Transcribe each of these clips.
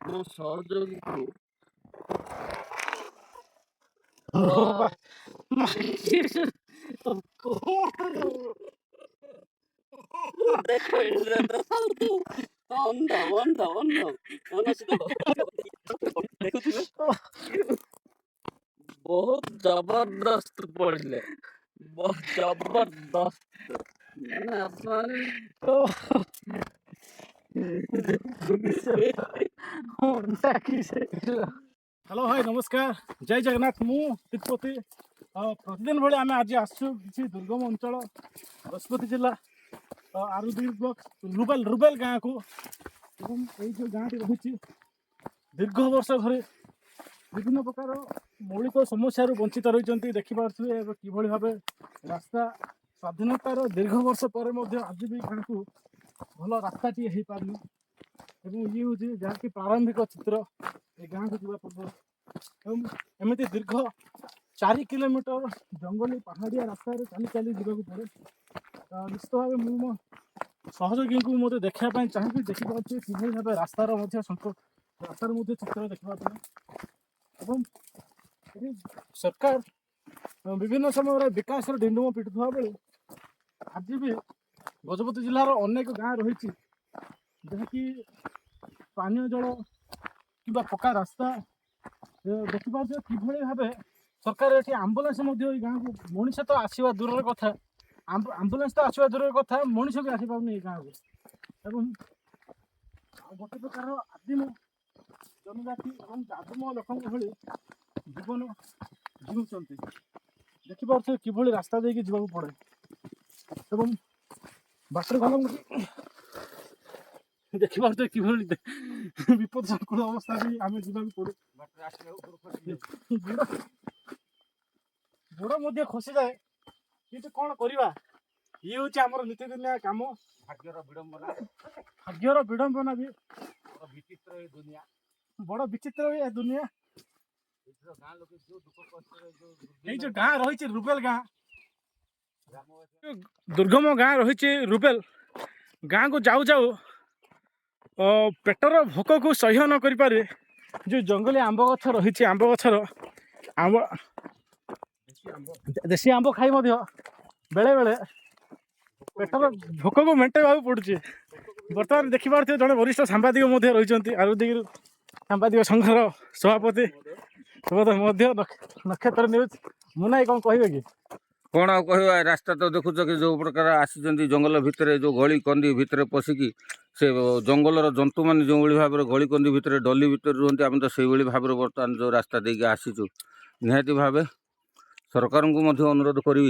ମୋ ସହଯୋଗୀକୁ ଦେଖୁଥିବେ ବହୁତ ଜବରଦସ୍ତ ପଡ଼ିଲେ, ବହୁତ ଜବରଦସ୍ତ ମାନେ ଆପଣ हेलो भाई नमस्कार जय जगन्नाथ मु तिरुपति प्रतिदिन भाई आम आज आसु किसी दुर्गम अंचल गजपति जिला आरुदी ब्लॉक रुबेल रुबेल गाँव को जो गाँव रही दीर्घ वर्ष धरी विभिन्न प्रकार मौलिक समस्या वंचित रही देखिपे कि भाव रास्ता स्वाधीनतार दीर्घ वर्ष पर आज भी गाँव को भल रास्ताटी हो पारनी ये हूँ जहाँकि प्रारंभिक चित्र ए गाँव को जावा पूर्व एमती दीर्घ 4 किलोमीटर जंगली पहाड़िया रास्तार चली चली जावाक पड़े। निश्चित भाव मु मो सहयोगी को मत देखापी चाहिए देखिपे कि भाव रास्तार रास्तार चित्र देखा एवं सरकार विभिन्न समय विकास ढिंडुम पिटुवा बेले आज भी गजपति जिलार अनेक गाँ रही जहाँकि पानीय जल कि पक्का रास्ता देखिपे कि भाव सरकार ये आम्बुलांस गाँव को मनीष तो आसवा दूर कथा आम्बुलांस तो आसवा दूर कथा मनीष भी आसी पानी गाँव को एवं गोटे प्रकार आदिम जनजाति और आदिम लोक जीवन जीवन देखिपे कि रास्ता देकी जावाक पड़े एवं बाटर गला देखिपे कि विपद संकुल अवस्था भी आम जावाक पड़े गोड़ खसी जाए कि कौन करवा ये हूँ आम नीतिदिनिया कम भाग्यर विडंबना भी बड़ विचित्र ये दुनिया ये जो गाँ रही रुबेल गाँ दुर्गम गाँ रही रुबेल गाँ को जाऊ जाऊ पेटर भोक को सह्य न कर पारे जो जंगली आंब गछ रही आंब गछर आंब देशी आंब खाई बेले बेले पेटर भोक को मेटाइबा पड़ुचे। बर्तमान देखिपे जड़े वरिष्ठ सांबादिक रही आरुदिगिरी सांबादिक संघर सभापति नक्षत्र न्यूज मुना कौन कहे कि कौन आ कह रास्ता तो देखुच कि जो प्रकार आसी जंगल भितर जो गली कंदी भितर पशिकी से जंगलर जंतु मैंने जो भाव गली कंदी भितर डली भितर रुहति आम तो से भाव बर्तमान जो रास्ता देके आसीचु निहाती भाव सरकार को अनुरोध करी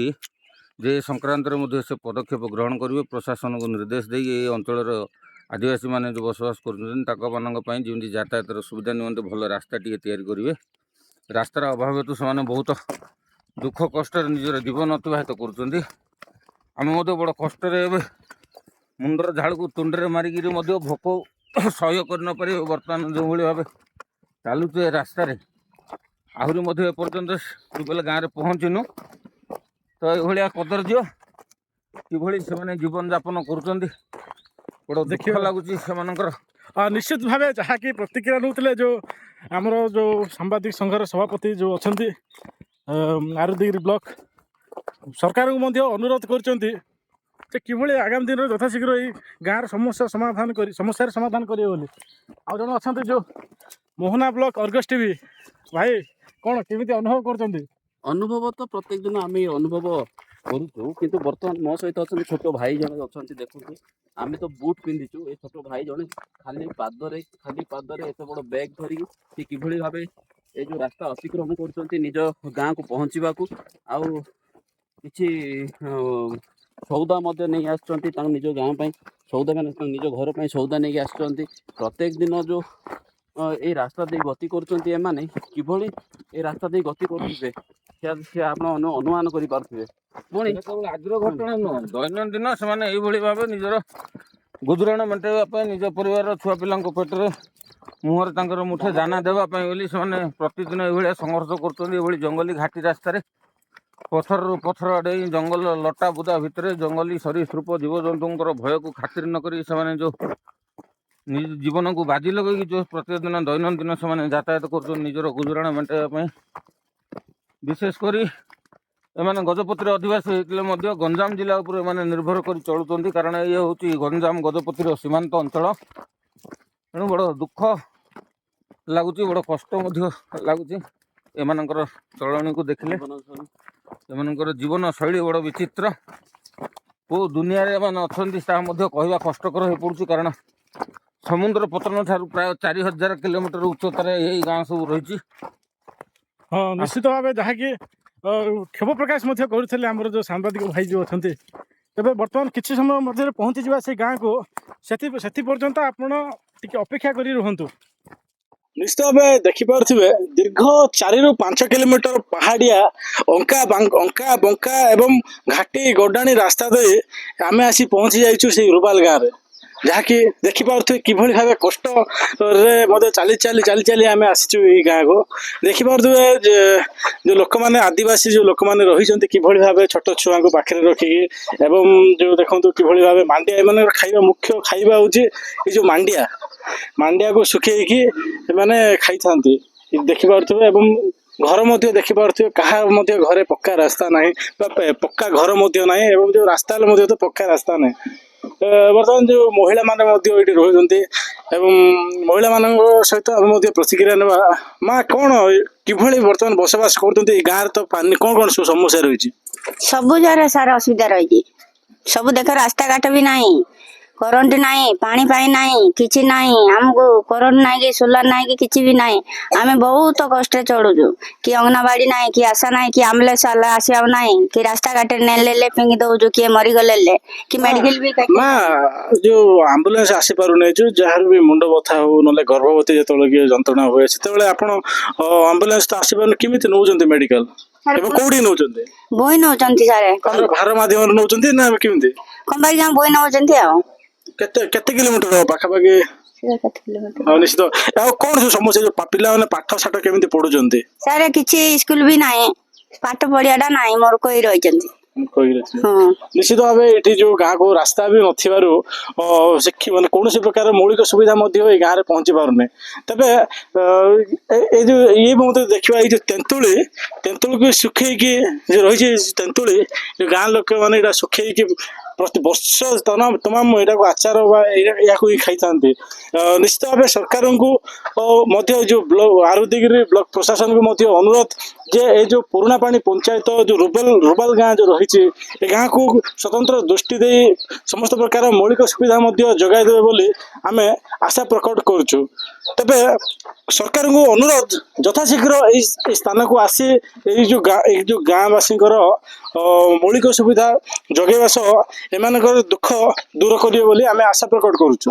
जे संक्रांत से पदक्षेप ग्रहण करेंगे प्रशासन को निर्देश दे अंचल आदिवासी मैंने जो बसवास करमती यातायात सुविधा निमंते भल रास्ता टी तैयारी करेंगे रास्तार अभाव हेतु से बहुत दुख कष्ट निजर जीवन अतिबाहित करें बड़ कष्ट मुंडर झाड़ को तुंडे मारिकी भोक सह्य कर बर्तमान जो भाव चलुचे रास्तार आहरी एपर्तंत रुबेल गाँव में पहुँचनु तो ये कदर्य कि से जीवन यापन कर देखा लगुच निश्चित भाव जहाँकि प्रतिक्रिया नौते जो आमर जो सांबादिक संघर सभापति जो अच्छा आरुदिगिरी ब्लॉक सरकार को अनुरोध कर आगामी दिन में यथाशीघ्र ये गाँव समस्या समाधान कर समस्या समाधान करेंगे आ जन अच्छा जो मोहना ब्लॉक अर्गस टीवी भाई कौन केमी अनुभव कर अनुभव तो प्रत्येक दिन आम अनुभव करूँ कि बर्तमान मो सहित अच्छा छोट भाई जन अच्छा देखते आम तो बुट पिंधिचु ये छोट भाई जन खाली पादरे एत बड़ बैग धरिकी कि भाव ये जो रास्ता अतिक्रम कर निज गाँ को पहुँचवा आउ कि सौदा नहीं आसुँच निज गाँ सौदा मैंने निज घर पर सौदा नहीं आस प्रत्येक दिन जो ये रास्ता दे गति करें कि रास्ता दे गति करुवे आप अनुमान करें आज घटना नुह दैनंदिन से भाव निजर गुजराण मेटाइवाई निज परिवार छुआ पिला पेटर मुहर मुठे दाना देवाई से प्रतिदिन ये संघर्ष कर जंगली घाटी रास्तार पथर पथर आड़े जंगल लटा बुदा भितर जंगली सरीसृप जीवजंतुर भय को खातिर नक जो ନିଜ ଜୀବନକୁ ବାଜି ଲଗେଇକି ଯେଉଁ ପ୍ରତ୍ୟେକ ଦିନ ଦୈନନ୍ଦିନ ସେମାନେ ଯାତାୟାତ କରୁଛନ୍ତି ନିଜର ଗୁଜୁରାଣ ମେଣ୍ଟାଇବା ପାଇଁ। ବିଶେଷ କରି ଏମାନେ ଗଜପତିର ଅଧିବାସୀ ହେଇଥିଲେ ମଧ୍ୟ ଗଞ୍ଜାମ ଜିଲ୍ଲା ଉପରେ ଏମାନେ ନିର୍ଭର କରି ଚଳୁଛନ୍ତି, କାରଣ ଇଏ ହେଉଛି ଗଞ୍ଜାମ ଗଜପତିର ସୀମାନ୍ତ ଅଞ୍ଚଳ। ତେଣୁ ବଡ଼ ଦୁଃଖ ଲାଗୁଛି, ବଡ଼ କଷ୍ଟ ମଧ୍ୟ ଲାଗୁଛି ଏମାନଙ୍କର ଚଳଣିକୁ ଦେଖିଲେ। ଏମାନଙ୍କର ଜୀବନ ଶୈଳୀ ବଡ଼ ବିଚିତ୍ର। କେଉଁ ଦୁନିଆରେ ଏମାନେ ଅଛନ୍ତି ତାହା ମଧ୍ୟ କହିବା କଷ୍ଟକର ହୋଇପଡ଼ୁଛି, କାରଣ ସମୁଦ୍ର ପତନ ଠାରୁ ପ୍ରାୟ 4000 କିଲୋମିଟର ଉଚ୍ଚତାରେ ଏହି ଗାଁ ସବୁ ରହିଛି। ହଁ ନିଶ୍ଚିତ ଭାବେ, ଯାହାକି କ୍ଷୋଭ ପ୍ରକାଶ ମଧ୍ୟ କରୁଥିଲେ ଆମର ଯେଉଁ ସାମ୍ବାଦିକ ଭାଇ ଯେଉଁ ଅଛନ୍ତି। ତେବେ ବର୍ତ୍ତମାନ କିଛି ସମୟ ମଧ୍ୟରେ ପହଞ୍ଚିଯିବା ସେ ଗାଁକୁ, ସେଥି ପର୍ଯ୍ୟନ୍ତ ଆପଣ ଟିକେ ଅପେକ୍ଷା କରି ରୁହନ୍ତୁ। ନିଶ୍ଚିତ ଭାବେ ଦେଖିପାରୁଥିବେ, ଦୀର୍ଘ 4 ରୁ 5 କିଲୋମିଟର ପାହାଡ଼ିଆ ଅଙ୍କା ବଙ୍କା ଏବଂ ଘାଟି ଗଡାଣି ରାସ୍ତା ଦେଇ ଆମେ ଆସି ପହଞ୍ଚି ଯାଇଛୁ ସେଇ ରୁବାଲ ଗାଁରେ। ଯାହାକି ଦେଖିପାରୁଥିବେ କିଭଳି ଭାବେ କଷ୍ଟରେ ମଧ୍ୟ ଚାଲି ଆମେ ଆସିଛୁ ଏଇ ଗାଁକୁ। ଦେଖିପାରୁଥିବେ ଯେ ଯେଉଁ ଲୋକମାନେ, ଆଦିବାସୀ ଯେଉଁ ଲୋକମାନେ ରହିଛନ୍ତି, କିଭଳି ଭାବେ ଛୋଟ ଛୁଆଙ୍କୁ ପାଖରେ ରଖିକି, ଏବଂ ଯେଉଁ ଦେଖନ୍ତୁ କିଭଳି ଭାବେ ମାଣ୍ଡିଆ, ଏମାନଙ୍କର ଖାଇବା, ମୁଖ୍ୟ ଖାଇବା ହେଉଛି ଏଇ ଯେଉଁ ମାଣ୍ଡିଆକୁ ଶୁଖେଇକି ସେମାନେ ଖାଇଥାନ୍ତି ଦେଖିପାରୁଥିବେ। ଏବଂ ଘର ମଧ୍ୟ ଦେଖିପାରୁଥିବେ, କାହା ମଧ୍ୟ ଘରେ ପକ୍କା ରାସ୍ତା ନାହିଁ ବା ପକ୍କା ଘର ମଧ୍ୟ ନାହିଁ, ଏବଂ ଯେଉଁ ରାସ୍ତା ହେଲେ ମଧ୍ୟ ତ ପକ୍କା ରାସ୍ତା ନାହିଁ। ବର୍ତ୍ତମାନ ଯେଉଁ ମହିଳାମାନେ ମଧ୍ୟ ଏଇଠି ରହୁଛନ୍ତି, ଏବଂ ମହିଳାମାନଙ୍କ ସହିତ ଆମେ ମଧ୍ୟ ପ୍ରତିକ୍ରିୟା ନେବା। ମା, କ'ଣ କିଭଳି ବର୍ତ୍ତମାନ ବସବାସ କରୁଛନ୍ତି ଏଇ ଗାଁରେ? ତ ପାନି କ'ଣ ସବୁ ସମସ୍ୟା ରହିଛି? ସବୁ ଜାଗାରେ ସାର ଅସୁବିଧା ରହିଛି। ସବୁ ଦେଖ, ରାସ୍ତାଘାଟ ବି ନାହିଁ, କରେଣ୍ଟ ନାହିଁ, ପାଣି ନାହିଁ, କିଛି ନାହିଁ। ଆମକୁ କରେଣ୍ଟ ନାହିଁ କି ସୋଲାର ନାହିଁ କି କିଛି ବି ନାହିଁ। ଆମେ ବହୁତ କଷ୍ଟରେ ଚଳୁଛୁ। କି ଅଙ୍ଗନବାଡି ନାହିଁ, କି ଆଶା ନାହିଁ, କି ଆମ୍ବୁଲାନ୍ସ ଆସିବାକୁ ନାହିଁ, କି ରାସ୍ତାଘାଟରେ ନେଲେ ଫିଙ୍ଗି ଦଉଛୁ, କିଏ ମରିଗଲେ କି ମେଡିକାଲ ବି। ମା, ଯୋଉ ଆମ୍ବୁଲାନ୍ସ ଆସିପାରୁନି, ଯୋଉ ଯାହାର ବି ମୁଣ୍ଡ ବଥା ହଉ, ନହେଲେ ଗର୍ଭବତୀ ଯେତେବେଳେ କି ଯନ୍ତ୍ରଣା ହୁଏ, ସେତେବେଳେ ଆପଣ ଆମ୍ବୁଲାନ୍ସ ତ ଆସିପାରୁନି, କେମିତି ନଉଛନ୍ତି ମେଡିକାଲ? ଏବେ କୋଉଠି ନଉଛନ୍ତି? ବୋଇ ନଉଛନ୍ତି ସାରେ, ଭାର ମାଧ୍ୟମରେ ନଉଛନ୍ତି ନା କେମିତି? କମ୍ବାଇ ବୋଇ ନଉଛନ୍ତି। ଆଉ କେତେ କିଲୋମିଟର ପାଖାପାଖି? ନିଶ୍ଚିତ। ଆଉ କ'ଣ ସବୁ ସମସ୍ୟା? ଯୋଉ ପିଲାମାନେ ପାଠ ସାଠ କେମିତି ପଢୁଛନ୍ତି? ସାରେ କିଛି ସ୍କୁଲ ବି ନାହିଁ, ପାଠ ପଢିବାଟା ନାହିଁ, ମୂର୍ଖ ହେଇ ରହିଛନ୍ତି। ନିଶ୍ଚିତ ଭାବେ ଏଠି ଯୋଉ ଗାଁକୁ ରାସ୍ତା ବି ନଥିବାରୁ ମାନେ କୌଣସି ପ୍ରକାର ମୌଳିକ ସୁବିଧା ମଧ୍ୟ ଏଇ ଗାଁରେ ପହଞ୍ଚି ପାରୁନି। ତେବେ ଏଇ ଯୋଉ ଇଏ ମଧ୍ୟ ଦେଖିବା, ଏଇ ଯୋଉ ତେନ୍ତୁଳିକୁ ଶୁଖେଇକି ରହିଛି, ତେନ୍ତୁଳି ଗାଁ ଲୋକମାନେ ଏଇଟା ଶୁଖେଇକି ପ୍ରତି ବର୍ଷ ତମାମ ଏଇଟାକୁ ଆଚାର ବା ଏହାକୁ ହିଁ ଖାଇଥାନ୍ତି। ନିଶ୍ଚିତ ଭାବେ ସରକାରଙ୍କୁ ମଧ୍ୟ ଯୋଉ ଆରୁଦିଗିରି ବ୍ଲକ ପ୍ରଶାସନକୁ ମଧ୍ୟ ଅନୁରୋଧ ଯେ ଏଇ ଯୋଉ ପୁରୁଣା ପାଣି ପଞ୍ଚାୟତ ଯୋଉ ରୁବାଲ ଗାଁ ଯୋଉ ରହିଛି, ଏ ଗାଁକୁ ସ୍ୱତନ୍ତ୍ର ଦୃଷ୍ଟି ଦେଇ ସମସ୍ତ ପ୍ରକାର ମୌଳିକ ସୁବିଧା ମଧ୍ୟ ଯୋଗାଇ ଦେବେ ବୋଲି ଆମେ ଆଶା ପ୍ରକଟ କରୁଛୁ। ତେବେ ସରକାରଙ୍କୁ ଅନୁରୋଧ, ଯଥାଶୀଘ୍ର ଏଇ ସ୍ଥାନକୁ ଆସି ଏଇ ଯୋଉ ଗାଁବାସୀଙ୍କର ମୌଳିକ ସୁବିଧା ଯୋଗାଇବା ସହ ଏମାନଙ୍କର ଦୁଃଖ ଦୂର କରିବେ ବୋଲି ଆମେ ଆଶା ପ୍ରକଟ କରୁଛୁ।